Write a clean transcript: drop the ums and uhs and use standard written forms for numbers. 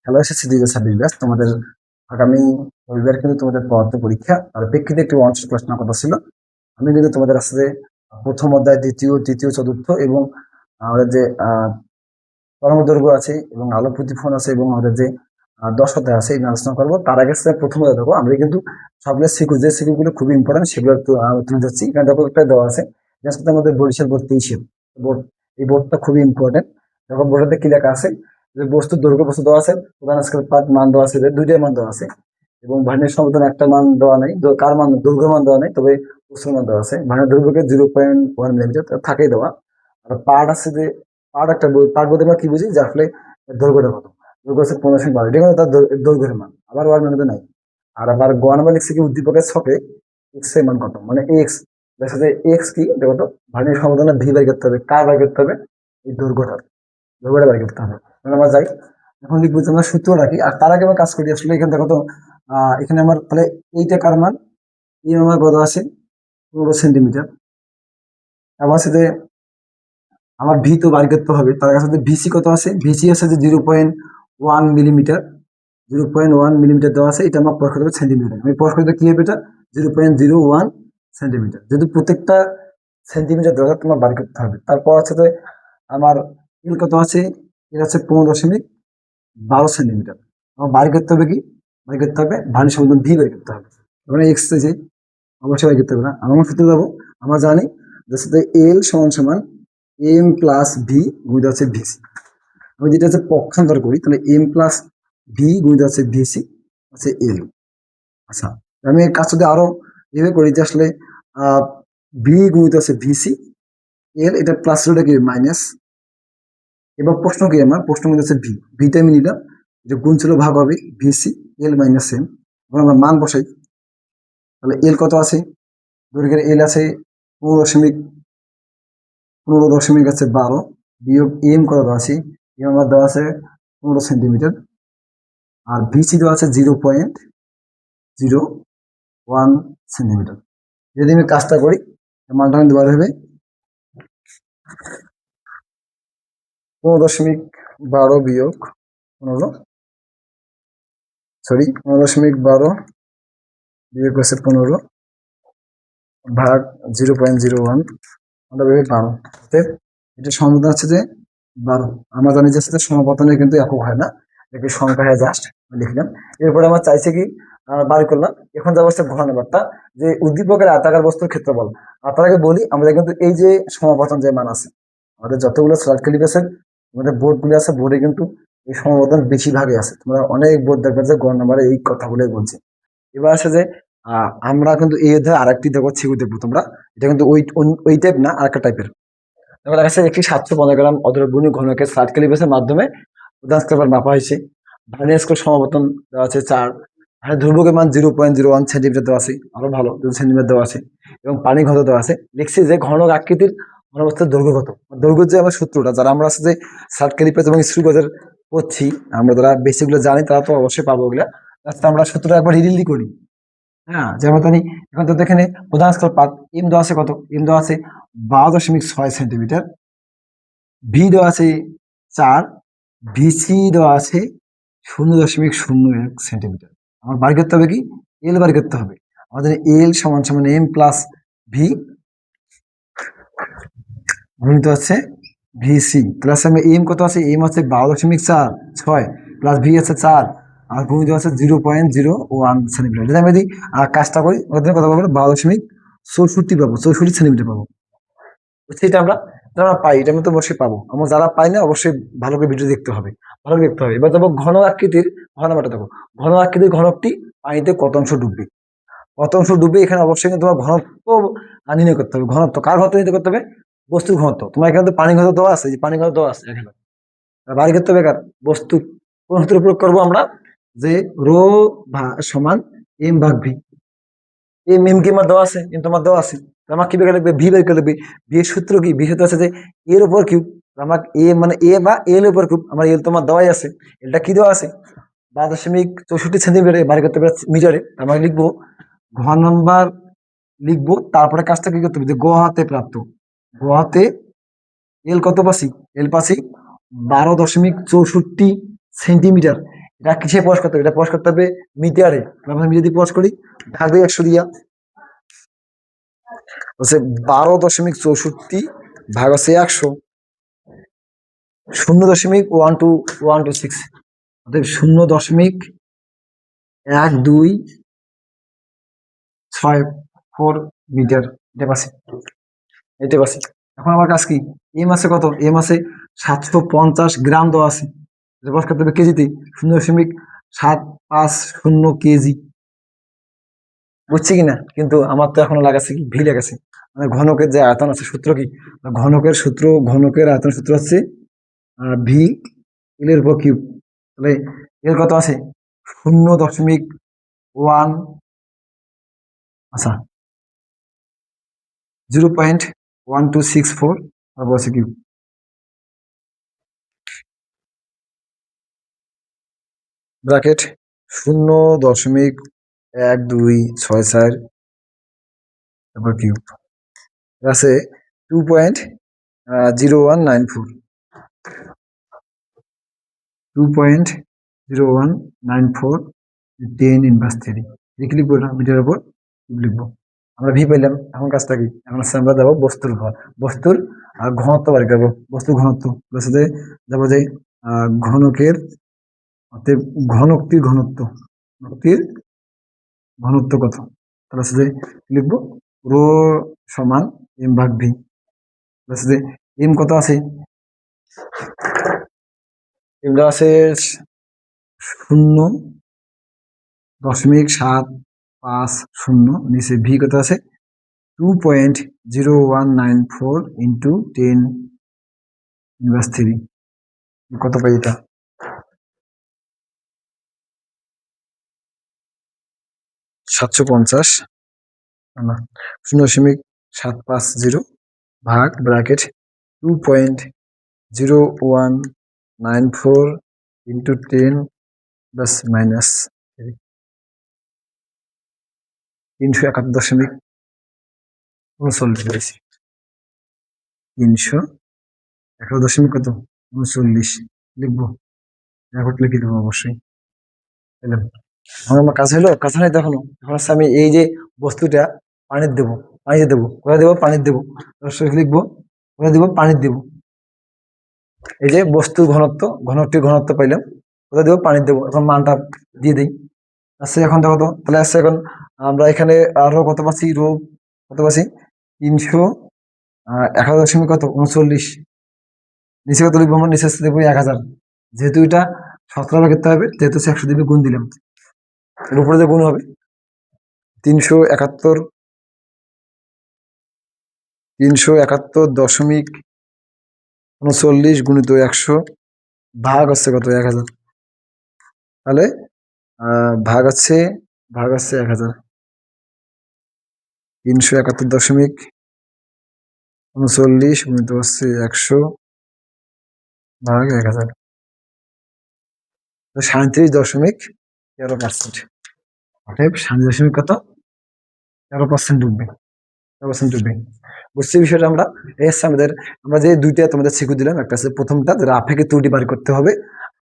Hello, এসেছি 2026 batch. তোমাদের আগামী রবিবার কিন্তু তোমাদের পদার্থ পরীক্ষা, আর প্রেক্ষিতে একটি ওয়ান ক্লাস নেওয়ার কথা ছিল। আমি কিন্তু তোমাদের আসলে প্রথম অধ্যায়, দ্বিতীয়, তৃতীয়, চতুর্থ এবং আমাদের যে তরঙ্গদৈর্ঘ্য আছে এবং আলোক প্রতিফলন আছে এবং আমাদের যে 10 অধ্যায় আছে, এই নিয়ে আলোচনা করবো। তার আগে প্রথম অধ্যায় দেখো, আমরা কিন্তু সবগুলো সিকিউ, যে সিকিউ গুলো খুবই ইম্পর্টেন্ট সেগুলো তুলে যাচ্ছি। এখানে দেখো একটা দেওয়া আছে, যার সাথে আমাদের বরিশাল বোর্ড 23 বোর্ড। এই বোর্ডটা খুবই ইম্পর্টেন্ট। দেখো বোর্ডের কি লেখা আছে, যে বস্তুর দৈর্ঘ্য বস্তু দেওয়া আছে, প্রধান স্কেল পার্ট মান দেওয়া আছে, দুইটাই মান দেওয়া আছে এবং ভার্নিয়ার সমাধান একটা মান দেওয়া নেই, কার মান দৈর্ঘ্য মান দেওয়া নেই, তবে বস্তুর মান দেওয়া আছে। ভার্নিয়ার দৈর্ঘ্যকে 0.1 মিলিমিটার থাকেই দেওয়া। আর পার্ট আছে যে পার্ট একটা পার্ট বলতে আমরা কি বুঝি, যে আসলে দৈর্ঘ্যটা কত। দৈর্ঘ্য হচ্ছে 15.12, এটা কিন্তু তার দৈর্ঘ্যের মান, আবার ওয়ার মানে নাই। আর আবার গোয়া নাম্বার লিখছে কি, উদ্দীপকের ছকে এক্স এর মান কত, মানে এক্স। যার সাথে এক্স কি দেখো, ভার্নিয়ার সমাধানে ভি বাই করতে হবে, কার বাই করতে হবে, এই দৈর্ঘ্যটা বাই করতে হবে। আমরা যাই, এখন লিখবো যে আমরা সূত্র রাখি, আর তার আগে আমরা কাজ করি। আসলে এখানে দেখো তো, এখানে আমার তাহলে এইটা কার মান, এই আমার কত আছে, 15 সেন্টিমিটার। আবার সাথে আমার ভি তো বার করতে হবে, তার কাছে ভিসি কত আছে, ভিসি আছে যে 0.1 মিলিমিটার। 0.1 মিলিমিটার দেওয়া আছে, এটা আমার প্রশ্ন দেবে সেন্টিমিটার। আমি প্রশ্ন করতে কি হবে, এটা 0.01 সেন্টিমিটার। যেহেতু প্রত্যেকটা সেন্টিমিটার দেওয়া আছে, তোমার বার করতে হবে। তারপর আছে যে আমার এল কত আছে, এর আছে 15.12 সেন্টিমিটার। আমার বার করতে হবে কি, বার করতে হবে ভার্নিয়ার সমাধান ভি বার করতে হবে। ওখানে এক্স আছে, অবশ্যই বার করতে হবে না, আমার সূত্র দেবো। আমরা জানি যার সাথে এল সমান সমান এম প্লাস ভি গুণিত হচ্ছে ভিসি। আমি যেটা হচ্ছে পক্ষান্তর করি, তাহলে এম প্লাস ভি গুণিত হচ্ছে ভিসি হচ্ছে এল। আচ্ছা, আমি এই কাজ যদি আরো এভাবে করি, যে আসলে ভি গুণিত হচ্ছে ভিসি, এল এটা প্লাস রোটা কি মাইনাস। এবার প্রশ্ন কি, আমার প্রশ্ন মধ্যে হচ্ছে ভি, ভিটা আমি নিলাম, যে গুণ ছিল ভাগ হবে ভিসি এল মাইনাস এম। এখন আমরা মান বসাই, তাহলে এল কত আছে, দৈর্ঘ্যের এল আছে 15.12 বিয়োগ এম কত দেওয়া আছে, এম আমার দেওয়া আছে 15 সেন্টিমিটার, আর ভিসি দেওয়া আছে 0.01 সেন্টিমিটার। যদি আমি কাজটা করি, মানটা আমি দেওয়া হবে 15.12 বিয়োগ 15, 15.12 বিয়োগ হচ্ছে 15 ভাগ 0.01, আমরা ভেবে 12। এটা সমাধান হচ্ছে যে 12। আমরা জানি যে সাথে সমাপতনে কিন্তু একক হয় না, একে সংখ্যা হয় জাস্ট লিখলাম। এরপরে আমার চাইছে কি, বার করলাম। এখন যাবো হচ্ছে ঘ নাম্বারটা, যে উদ্দীপকের আয়তাকার বস্তুর ক্ষেত্রফল। আর তার আগে বলি, আমাদের কিন্তু এই যে সমাপতন যে মান আছে, আমাদের যতগুলো স্লাইড ক্যালিপাসের আমাদের বোর্ড গুলি আছে, বোর্ডে কিন্তু এই সমাপতন বেশিরভাগই আছে। তোমরা অনেক বোর্ড দেখবে যে গ নাম্বারে এই কথাগুলোই বলছে। এবার আছে যে আমরা কিন্তু এই অধ্যায়ে আরেকটি দেখো ছিগু দেখবো তোমরা। এটা কিন্তু ওই টাইপ না, আরেকটা টাইপের। দেখা যাচ্ছে একটি 715 গ্রাম অদ্রবণীয় ঘনকের স্লাইড ক্যালিপাসের মাধ্যমে প্রধান স্কেল মাপা হয়েছে। ভার্নিয়ার স্কেল সমাপতন দেওয়া আছে 4। আর ধ্রুবকের মান 0.01 সেন্টিমিটার দেওয়া আছে, আরো ভালো 2 সেন্টিমিটার দেওয়া আছে, এবং পানি ঘনত্ব দেওয়া আছে। লিখছি যে ঘনক আকৃতির ঘনবস্তুর দৈর্ঘ্য কত। দৈর্ঘ্য যে আমার সূত্রটা, যারা আমরা আছে যে স্লাইড ক্যালিপাস এবং স্ক্রু গজের করছি, আমরা যারা বেসিকগুলো জানি তারা তো অবশ্যই পাবো ওগুলা। আমরা সূত্রটা একবার রিডিলি করি। হ্যাঁ, যেমন জানি, এখন তো এখানে প্রধান স্কেল পাত এম দেওয়া আছে কত, এম দেওয়া আছে 12.6 সেন্টিমিটার, ভি দেওয়া আছে 4, ভিসি দেওয়া আছে 0.01 সেন্টিমিটার। আমার বার করতে হবে কি, এল বার করতে হবে। আমাদের এল সমান সমান এম প্লাস ভি গুণিত হচ্ছে ভিসি। প্লাস আমি এম কত আছে, এম হচ্ছে 12.46 প্লাস ভি আছে 4, আর গুণিত আছে 0.01 সেন্টিমিটার। যদি আমি যদি কাজটা করি, ওদের কত পাবো, 12.64 পাবো, 64 সেন্টিমিটার পাবো। সেটা আমরা পাই, এটা আমি তো অবশ্যই পাবো। আমরা যারা পাই না, অবশ্যই ভালো করে ভিডিও দেখতে হবে, ভালো করে দেখতে হবে। এবার দেখো ঘন আকৃতির ঘনমাত্রা দেখো, ঘন আকৃতির ঘনকটি পানিতে কত অংশ ডুববে, কত অংশ ডুববে। এখানে অবশ্যই কিন্তু তোমার ঘনত্ব নির্ণয় করতে হবে। ঘনত্ব কার ঘনত্ব নির্ণয় করতে হবে, বস্তুর ঘনত্ব। তোমার এখানে তো পানি ঘনত্ব দেওয়া আছে, যে পানি ঘনত্ব দেওয়া আছে এখানে। বাড়ি করতে হবে কার, বস্তু। কোন সূত্র প্রয়োগ করবো আমরা, যে রো সমান এম ভাগ ভি। এম এম কি আমার দেওয়া আছে, এম তোমার দেওয়া আছে, আমার কি বের লিখবে, ভি বের করে লিখবে। ভি এর সূত্র কি, ভি সূত্র আছে যে এর উপর কিউব। আমার এ মানে এ বা এল উপর কিউব, আমার এল তোমার দেওয়াই আছে। এলটা কি দেওয়া আছে, 12.64 সেন্টিমিটারে বাড়ি করতে পারে মিটারে। আমরা লিখবো ঘ নাম্বার, লিখবো। তারপরে কাজটা কি করতে হবে, যে গ হাতে প্রাপ্ত, গ হাতে এল কত পাচ্ছি, এল পাচ্ছি 12.64 সেন্টিমিটার। এটা কিসে প্রকাশ করতে হবে? এটা প্রকাশ করতে হবে মিটারে। আমি যদি প্রকাশ করি থাকবে 100 দিয়া হচ্ছে 12.64 ভাগ হচ্ছে 100, 0.1226, অতএব 0.1264 মিটার। এটা পাচ্ছি, এটা পাচ্ছি। এখন আমার কাছে কি এম আছে কত? এম আছে 750 গ্রাম দেওয়া আছে, এটা প্রকাশ করতে হবে কেজিতে, 0.750 কেজি। বুঝছি কিনা? কিন্তু আমার তো এখনো লাগাচ্ছে কি ভি লাগাচ্ছে, মানে ঘনকের যে আয়তন আছে সূত্র কি, ঘনকের সূত্র, ঘনকের আয়তন সূত্র হচ্ছে ভি এল এর উপর কিউব। তাহলে এর কত আছে 0.1, আচ্ছা 0.1264 তারপর আছে কিউব। ব্র্যাকেট 0.1264 তারপর কিউব আছে 2.0194, 2.0194 10 ইনভার্স 3। লিখে লিখবো না, মিটারের উপর লিখবো। আমরা ভি পেলাম, এখন কাজটা কি? এখন হচ্ছে আমরা যাবো বস্তুর ঘর, বস্তুর ঘনত্ব বাড়ি করবো। বস্তুর ঘনত্ব সাথে যাবো যে ঘনকের, অতএব ঘনকটির ঘনত্ব, ঘনকটির ঘনত্ব কত? তাহলে সাথে লিখবো রো সমান এম ভাগ ভি। সাথে এম কত আছে? এমটা আছে 0.750, নিচে ভি কত আছে 2.0194 ইন্টু 10 ইনভার্স 3। কত পাই এটা? 750 না 0.750 ভাগ ব্র্যাকেট 2.0194 ইন্টু 10 প্লাস মাইনাস 371.39 পেয়েছি। 311 কত 39 লিখবো, রেকর্ড লিখে দেবো অবশ্যই। পেলাম। এখন আমার কাজ হলো, কাজ নাই তখনও। এখন হচ্ছে আমি এই যে বস্তুটা পানির দেবো, পানিতে দেবো, কোথায় দেবো? পানির দেবো। লিখবো কোথায় দেবো? পানির দেবো। এই যে বস্তুর ঘনত্ব, ঘনকটির ঘনত্ব পাইলাম, কোথায় দেবো? পানির দেবো। এখন মানটা দিয়ে দিই। আচ্ছা এখন দেখো তো, তাহলে আসছে এখন আমরা এখানে আরো কত পাচ্ছি? রো কত পাচ্ছি? 311 কত 39। নিচে কত লিখবো? আমরা নিচে দেবো 1000, যেহেতু এটা 17 করতে হবে, যেহেতু 100 দিবে গুণ দিলাম, এর উপরে যে গুণ হবে 371, 371.39 গুণিত 100 ভাগ হচ্ছে কত? 1000। তাহলে ভাগ হচ্ছে 1000, 371.39 গুণিত হচ্ছে 100 ভাগ 1000, 37.13%। অতএব 37 কত 13% ডুববে, 13% ডুববে। বুঝছি বিষয়টা? আমরা এসে আমাদের, আমরা যে দুইটা তোমাদের শিখে দিলাম, একটা আছে প্রথমটা যেটা আপেক্ষিক ত্রুটি বার করতে হবে,